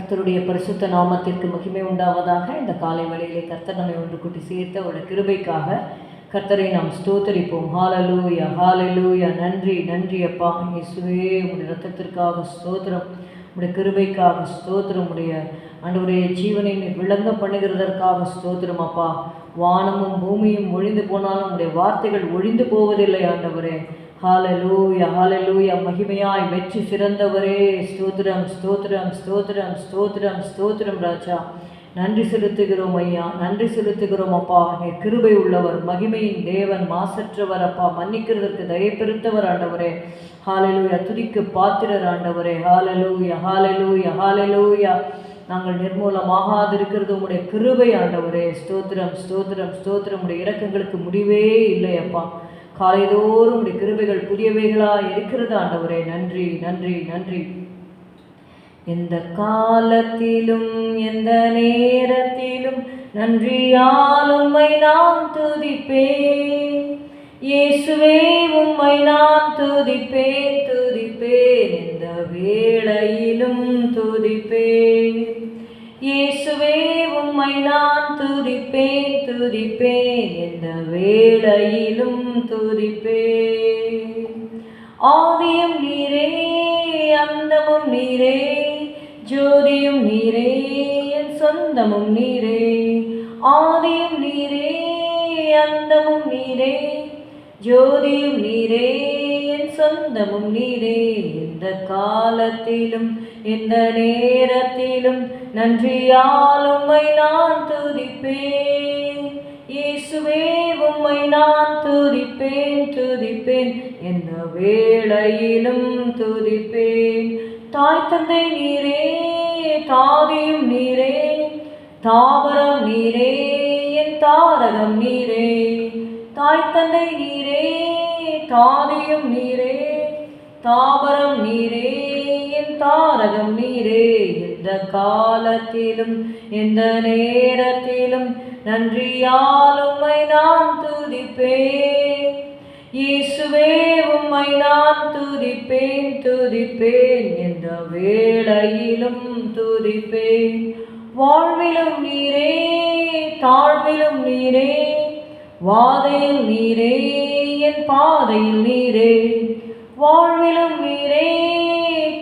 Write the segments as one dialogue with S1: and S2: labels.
S1: கர்த்தருடைய பரிசுத்த நாமத்திற்கு மகிமை உண்டாவதாக. இந்த காலை வேளையிலே கர்த்தர் நம்மை ஒன்று கூட்டி சேர்த்த ஒரு கிருபைக்காக கர்த்தரை நாம் ஸ்தோத்தரிப்போம். ஹalleluya ஹalleluya. நன்றி நன்றி அப்பா இயேசுவே, உடைய இரத்தத்திற்காக ஸ்தோத்திரம், உடைய கிருபைக்காக ஸ்தோத்திரம், உடைய ஆண்டவரே ஜீவனை விளங்க பண்ணுகிறதற்காக ஸ்தோத்திரம் அப்பா. வானமும் பூமியும் ஒழிந்து போனாலும் உடைய வார்த்தைகள் ஒழிந்து போவதில்லை ஆண்டவரே. ஹalleluya ஹalleluya. மகிமையாய் வெற்றி சிறந்தவரே, ஸ்தோத்திரம் ஸ்தோத்திரம் ஸ்தோத்திரம் ஸ்தோத்திரம் ஸ்தோத்திரம் ராஜா. நன்றி செலுத்துகிறோம் ஐயா, நன்றி செலுத்துகிறோம் அப்பா. நீ கிருபை உள்ளவர், மகிமையின் தேவன், மாசற்றவர் அப்பா, மன்னிக்கிறதற்கு தயை பெருத்தவர் ஆண்டவரே. ஹalleluya. துதிக்கு பாத்திரர் ஆண்டவரே. ஹalleluya ஹalleluya ஹalleluya. நாங்கள் நிர்மூலமாகாதிருக்கிறது உம்முடைய கிருபை ஆண்டவரே. ஸ்தோத்திரம் ஸ்தோத்திரம் ஸ்தோத்திரம். உடைய இரக்கங்களுக்கு முடிவே இல்லை அப்பா. காலைதோறும் உடைய கிருபைகள் புதியவைகளாக இருக்கிறது ஆண்டவரே. நன்றி நன்றி நன்றி. எந்த காலத்திலும் எந்த நேரத்திலும் நன்றியால் உம்மை நான் துதிப்பேன். இயேசுவே உம்மை நான் துதிப்பேன் துதிப்பேன், எந்த வேளையிலும் துதிப்பேன். இயேசுவே உம்மை நான் துதிப்பேன் துதிப்பேன், எந்த வேளையிலும் துதிப்பேன். ஆதியும் நீரே, அந்தமும் நீரே, ஜோதியும் நீரே, என் சொந்தமும் நீரே. ஆதியும் நீரே, அந்தமும் நீரே, ஜோதியும் நீரே, என் சொந்தமும் நீரே. எந்த காலத்திலும் எந்த நேரத்திலும் நன்றியால் உம்மை நான் துதிப்பேன். இயேசுவே உம்மை நான் துதிப்பேன் துதிப்பேன், எந்த வேளையிலும் துதிப்பேன். தாய் தந்தை நீரே, தாதியும் நீரே, தாவரம் நீரே, என் தாரகம் நீரே. தாய் தந்தை நீரே, தாதியும் நீரே, தாவரம் நீரே, என் தாரகம் நீரே. எந்த காலத்திலும் எந்த நேரத்திலும் நன்றியால் உம்மை நான் துதிப்பேன். இயேசுவே உம்மை நான் துதிப்பேன் துதிப்பேன், எந்த வேளையிலும் துதிப்பேன். வாழ்விலும் நீரே, தாழ்விலும் நீரே, வாதையில் நீரே, என் பாதையில் நீரே. வாழ்விலும் நீரே,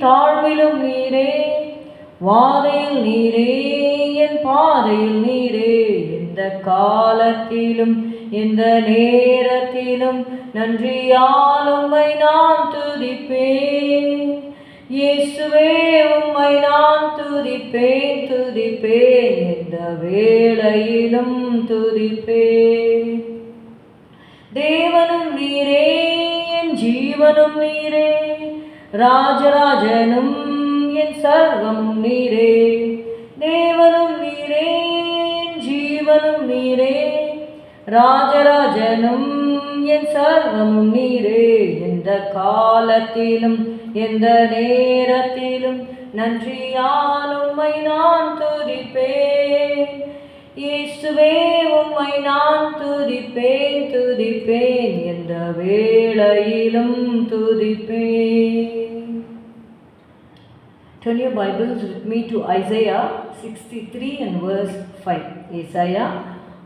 S1: தாழ்விலும் நீரே, வாதையில் நீரே, என் பாதையில் நீரே. எந்த காலத்திலும் எந்த நேரத்திலும் நன்றியால் உம்மை நான் துதிப்பேன். இயேசுவே உம்மை நான் துதிப்பேன் துதிப்பேன், எந்த வேளையிலும் துதிப்பேன். தேவனும் நீரே, என் ஜீவனும் நீரே, ராஜராஜனும் என் சர்வமும் நீரே. தேவனும் நீரே, என் ஜீவனும் நீரே, ராஜராஜனும் என் சர்வமும் நீரே. எந்த காலத்திலும் எந்த நேரத்திலும் நன்றியால் உம்மை நான் துதிப்பேன். இயேசுவே உம்மை நான் துதிப்பேன் துதிப்பேன், எந்த வேளையிலும் துதிப்பேன். Turn your Bibles with me to Isaiah 63 and verse 5. Isaiah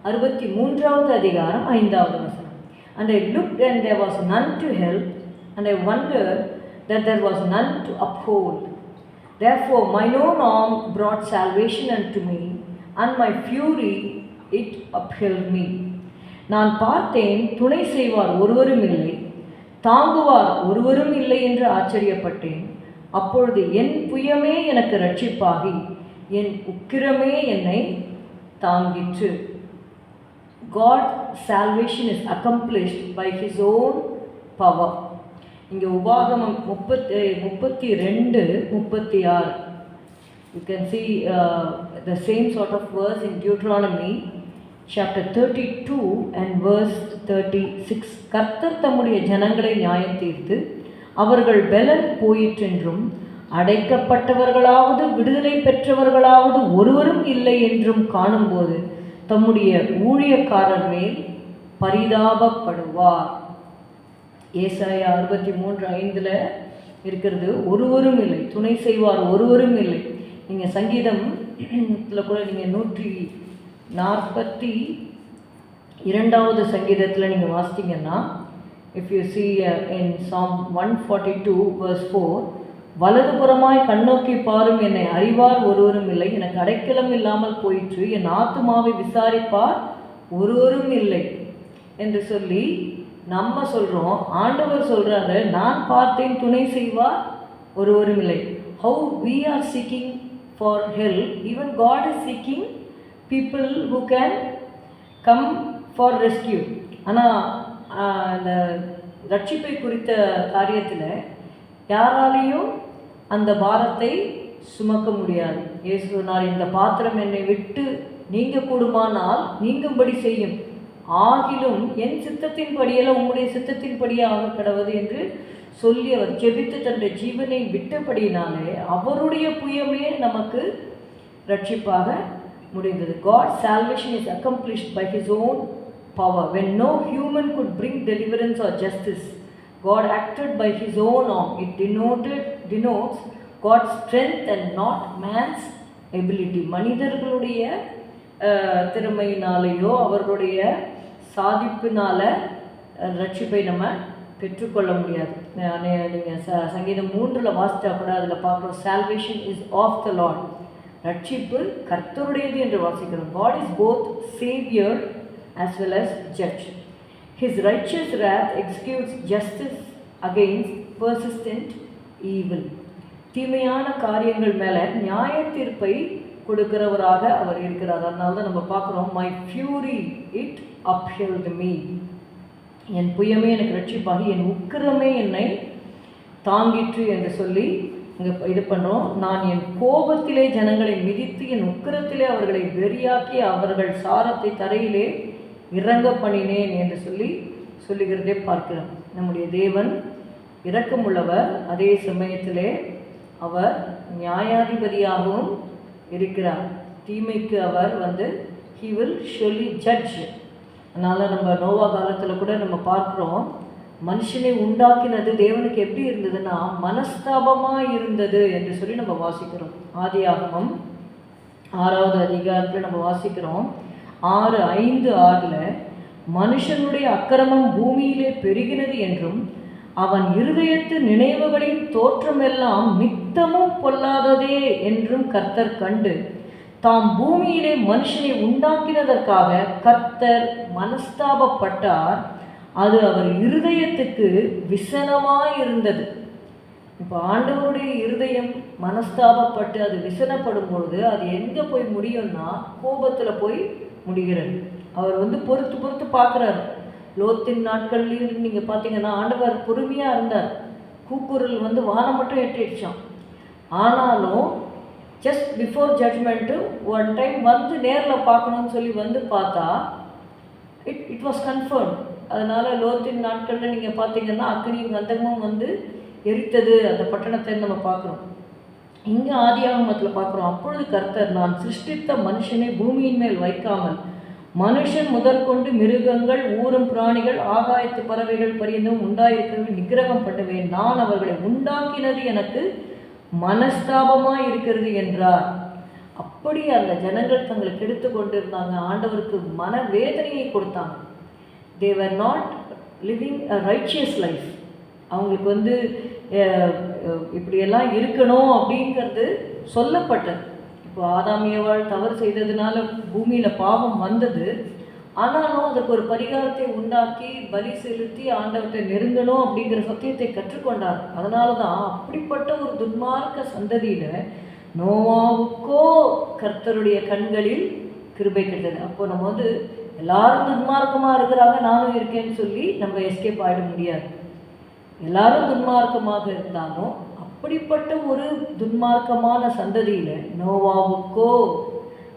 S1: 63வது அதிகாரம் 5வது வசனம். And I looked and there was none to help, and I wondered that there was none to uphold. Therefore mine own arm brought salvation unto me, and my fury it upheld me. நான் பார்த்தேன், துணை செய்வார் ஒருவரும் இல்லை, தாங்குவார் ஒருவரும் இல்லை என்று ஆச்சரியப்பட்டேன். அப்பொழுது என் புயமே எனக்கு இரட்சிப்பாகி என் உக்கிரமே என்னை தாங்கிற்று. God's salvation is accomplished by His own power. இங்கே உபாகமம் 32:36. You can see the same sort of verse in Deuteronomy chapter 32 and verse 36. கர்த்தர் தம்முடைய ஜனங்களை நியாயம் தீர்த்து அவர்கள் பெலன் போயிற்றென்றும் அடைக்கப்பட்டவர்களாவது விடுதலை பெற்றவர்களாவது ஒருவரும் இல்லை என்றும் காணும்போது தம்முடைய ஊழியக்காரர் மேல் பரிதாபப்படுவார். ஏசாயா 63:5 இருக்கிறது. ஒருவரும் இல்லை, துணை செய்வார் ஒருவரும் இல்லை. நீங்கள் சங்கீதம் கூட நீங்கள் 142வது சங்கீதத்தில் நீங்கள் வாசித்தீங்கன்னா, if you see in Psalm 142 verse 4, வலதுபுறமாய் கண்ணோக்கி பாரும், என்னை அறிவார் ஒருவரும் இல்லை, எனக்கு அடைக்கலம் இல்லாமல் போயிற்று, என் ஆத்துமாவை விசாரிப்பார் ஒருவரும் இல்லை என்று சொல்லி நம்ம சொல்கிறோம். ஆண்டவர் சொல்கிறாரு, நான் பார்த்தேன், துணை செய்வார் ஒருவரும் இல்லை. How we are seeking for help, even God is seeking people who can come for rescue. ஆனால் அந்த ரட்சிப்பை குறித்த காரியத்தில் யாராலையும் அந்த பாரத்தை சுமக்க முடியாது. இயேசு சொன்னார், இந்த பாத்திரம் என்னை விட்டு நீங்க கூடுமானால் நீங்கும்படி செய்யும், ஆகிலும் என் சித்தத்தின் படியெல்லாம் உங்களுடைய சித்தத்தின் படியே ஆக கடவுது என்று சொல்லி அவர் ஜெபித்து தன்னுடைய ஜீவனை விட்டபடினாலே அவருடைய புயமே நமக்கு ரட்சிப்பாக முடிந்தது. God's salvation is accomplished by His own power. When no human could bring deliverance or justice, God acted by His own arm. It denotes God's strength and not man's ability. மனிதர்களுடைய திறமையினாலேயோ அவர்களுடைய சாதிப்பினால ரட்சிப்பை நம்ம பெற்றுக்கொள்ள முடியாது. நீங்கள் சங்கீதம் 3 வாசித்தா கூட அதில் பார்க்குறோம், salvation is of the Lord. ரட்சிப்பு கர்த்தருடையது என்று வாசிக்கிறோம். God is both Savior as well as Judge. His righteous wrath executes justice against persistent evil. தீமையான காரியங்கள் மேலே நியாய தீர்ப்பை கொடுக்கிறவராக அவர் இருக்கிறார். அதனால தான் நம்ம பார்க்குறோம், my fury it upheld me. என் புயமே எனக்கு ரட்சிப்பாகி என் உக்கிரமே என்னை தாங்கிற்று என்று சொல்லி இங்கே இது பண்ணுறோம். நான் என் கோபத்திலே ஜனங்களை மிதித்து என் உக்கிரத்திலே அவர்களை வெறியாக்கி அவர்கள் சாரத்தை தரையிலே இறங்க பண்ணினேன் என்று சொல்லுகிறதே பார்க்கிறோம். நம்முடைய தேவன் இரக்கமுள்ளவர், அதே சமயத்திலே அவர் நியாயாதிபதியாகவும் இருக்கிறார். தீமைக்கு அவர் he will surely judge. அதனால் நம்ம நோவா காலத்தில் கூட நம்ம பார்க்குறோம், மனுஷனை உண்டாக்கினது தேவனுக்கு எப்படி இருந்ததுன்னா மனஸ்தாபமாக இருந்தது என்று சொல்லி நம்ம வாசிக்கிறோம். ஆதியாகமம் 6வது அதிகாரத்தில் நம்ம வாசிக்கிறோம் 6:5-6 மனுஷனுடைய அக்கிரமம் பூமியிலே பெருகினது என்றும் அவன் இருதயத்து நினைவுகளின் தோற்றமெல்லாம் நித்தமும் பொல்லாததே என்றும் கர்த்தர் கண்டு தாம் பூமியிலே மனுஷனை உண்டாக்கினதற்காக கர்த்தர் மனஸ்தாபப்பட்டார், அது அவர் இருதயத்துக்கு விசனமாயிருந்தது. இப்போ ஆண்டவருடைய இருதயம் மனஸ்தாபப்பட்டு அது விசனப்படும் பொழுது அது எங்கே போய் முடியும்னா கோபத்தில் போய் முடிகிறது. அவர் பொறுத்து பார்க்குறாரு. லோத்தின் நாட்கள்லையும் நீங்கள் பார்த்தீங்கன்னா ஆண்டவர் பொறுமையாக இருந்தார். கூக்குரல் வானம் மட்டும் எட்டிடுச்சான். ஆனாலும் just before judgement one time நேரில் பார்க்கணும்னு சொல்லி பார்த்தா இட் வாஸ் கன்ஃபர்ம். அதனால் லோத்தின் நாட்களில் நீங்கள் பார்த்தீங்கன்னா அக்னியும் கந்தகமும் எரித்தது அந்த பட்டணத்தை நம்ம பார்க்குறோம். இங்கே ஆதியாகமத்தில் பார்க்குறோம், அப்பொழுது கர்த்தர் நான் சிருஷ்டித்த மனுஷனை பூமியின் மேல் வைக்காமல் மனுஷன் முதற்கொண்டு மிருகங்கள் ஊரும் பிராணிகள் ஆகாயத்து பறவைகள் பரியந்தம் உண்டாயிருக்கிறது நிகிரகம் பண்ணுவேன், நான் அவர்களை உண்டாக்கினது எனக்கு மனஸ்தாபமாக இருக்கிறது என்றார். அப்படி அந்த ஜனங்கள் தங்களுக்கு எடுத்து கொண்டு இருந்தாங்க. ஆண்டவருக்கு மன வேதனையை கொடுத்தாங்க. they were not living a righteous life. அவங்களுக்கு இப்படியெல்லாம் இருக்கணும் அப்படிங்கிறது சொல்லப்பட்டது. இப்போ ஆதாம் ஏவாள் தவறு செய்ததுனால பூமியில் பாவம் வந்தது. ஆனாலும் அதற்கு ஒரு பரிகாரத்தை உண்டாக்கி பலி செலுத்தி ஆண்டவர்கிட்ட நெருங்கணும் அப்படிங்கிற சத்தியத்தை கற்றுக்கொண்டார். அதனால தான் அப்படிப்பட்ட ஒரு துன்மார்க்க சந்ததியில் நோவாவுக்கோ கர்த்தருடைய கண்களில் கிருபை கிடைத்தது. அப்போ நம்ம எல்லாரும் துன்மார்க்கமாக இருக்கிறாங்க நானும் இருக்கேன்னு சொல்லி நம்ம எஸ்கேப் ஆகிட முடியாது. எல்லாரும் துன்மார்க்கமாக இருந்தாலும் அப்படிப்பட்ட ஒரு துன்மார்க்கமான சந்ததியில் நோவாவுக்கோ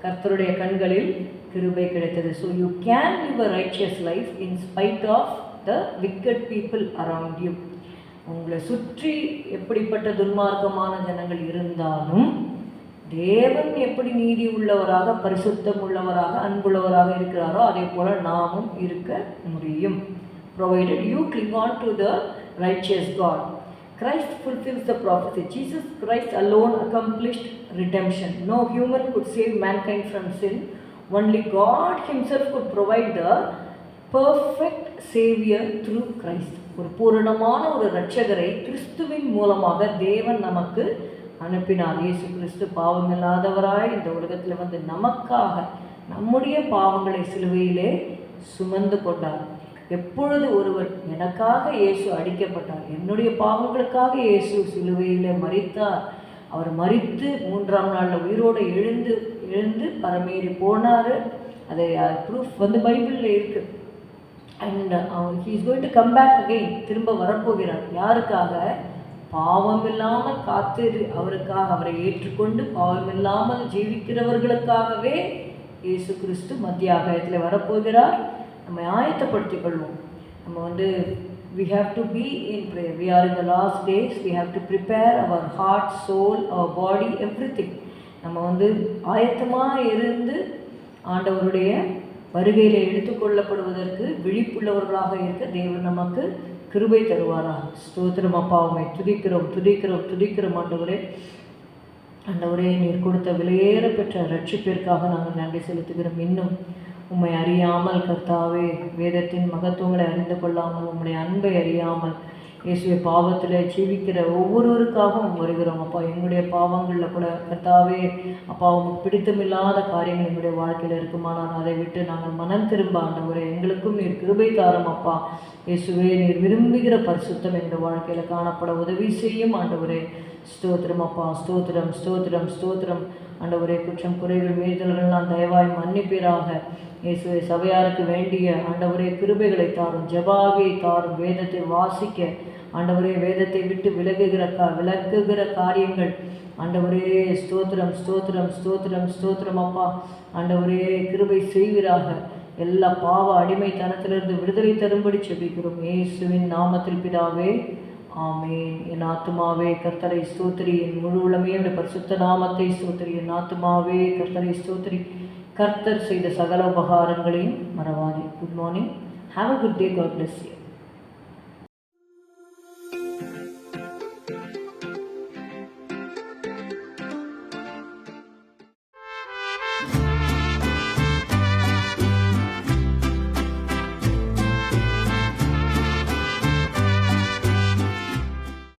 S1: கர்த்தருடைய கண்களில் கிருபை கிடைத்தது. So you can live a righteous life in spite of the wicked people around you. உங்களை சுற்றி எப்படிப்பட்ட துன்மார்க்கமான ஜனங்கள் இருந்தாலும் தேவன் எப்படி நீதி உள்ளவராக பரிசுத்தம் உள்ளவராக அன்புள்ளவராக இருக்கிறாரோ அதே போல் நாமும் இருக்க முடியும். provided you cling on to the righteous God. Christ fulfills the prophecy. Jesus Christ alone accomplished redemption. No human could save mankind from sin. Only God himself could provide the perfect savior through Christ. ஒரு பூரணமான ஒரு இரட்சகரை கிறிஸ்துவின் மூலமாக தேவன் நமக்கு அனுப்பினார். இயேசு கிறிஸ்து பாவமில்லாதவராய் இந்த உலகத்தில் வந்து நமக்காக நம்முடைய பாவங்களை சிலுவையிலே சுமந்து கொண்டார். எப்பொழுது ஒருவர் எனக்காக இயேசு அடிக்கப்பட்டார், என்னுடைய பாவங்களுக்காக இயேசு சிலுவையில் மரித்தார், அவர் மரித்து 3ஆம் நாளில் உயிரோடு எழுந்து பரமேறி போனார். அதை ப்ரூஃப் வந்து பைபிளில் இருக்குது. And he is going to come back again, திரும்ப வரப்போகிறார். யாருக்காக? பாவமில்லாமல் காத்து அவருக்காக, அவரை ஏற்றுக்கொண்டு பாவமில்லாமல் ஜீவிக்கிறவர்களுக்காகவே இயேசு கிறிஸ்து மத்திய ஆகாயத்தில் வரப்போகிறார். நம்ம ஆயத்தப்படுத்திக் கொள்வோம். நம்ம வந்து we have to be in prayer. We are in the last days. We have to prepare our heart, soul, our body, everything. நம்ம வந்து ஆயத்தமாக இருந்து ஆண்டவருடைய வருகையில் எடுத்துக்கொள்ளப்படுவதற்கு விழிப்புள்ளவர்களாக இருக்க தேவன் நமக்கு கிருபை தருவாராக. ஸ்தோத்திரம் அப்பா, உம்மை துதிக்கிறோம் ஆண்டவரே. ஆண்டவரே, நீர் கொடுத்த விலையேற பெற்ற ரட்சிப்பிற்காக நாங்கள் நன்றி செலுத்துகிறோம். இன்னும் உம்மை அறியாமல் கர்த்தாவே, வேதத்தின் மகத்துவங்களை அறிந்து கொள்ளாமல், உம்முடைய அன்பை அறியாமல் இயேசுவை பாவத்தில் ஜீவிக்கிற ஒவ்வொருவருக்காகவும் வருகிறோம் அப்பா. எங்களுடைய பாவங்களில் கூட கர்த்தாவே அப்பா, உமக்கு பிடித்தமில்லாத காரியங்கள் எங்களுடைய வாழ்க்கையில் இருக்குமானால் அதை விட்டு நாங்கள் மனம் திரும்ப ஆண்டவரே, எங்களுக்கும் நீர் கிருபை தாரும் அப்பா. இயேசுவே, நீர் விரும்புகிற பரிசுத்தம் எங்கள் வாழ்க்கையில் காணப்பட உதவி செய்யும் ஆண்டவரே. ஸ்தோத்திரம் அப்பா, ஸ்தோத்திரம் ஆண்டவரே. குற்றம் குறைகள் மீறுதல்கள்லாம் தயவாய் மன்னிப்பீராக. இயேசுவை சபையாருக்கு வேண்டிய ஆண்டவரே கிருபைகளை தாரும், ஜெபாவியை தாரும், வேதத்தை வாசிக்க ஆண்டவரே, வேதத்தை விட்டு விலகுகிற காரியங்கள் ஆண்டவரே ஸ்தோத்திரம் அப்பா. ஆண்டவரே, கிருபை செய்வீராக. எல்லா பாவ அடிமைத்தனத்திலிருந்து விடுதலை தரும்படி செபிக்கிறோம் இயேசுவின் நாமத்தில் பிதாவே, ஆமேன். என் ஆத்துமாவே கர்த்தரை ஸ்தோத்திரி, என் முழு உளமே பரிசுத்த நாமத்தை ஸ்தோத்திரி. என் ஆத்துமாவே கர்த்தரை ஸ்தோத்திரி, கர்த்தர் செய்த சகல உபகாரங்களையும் மறவாதே. Good morning. Have a good day. God bless you.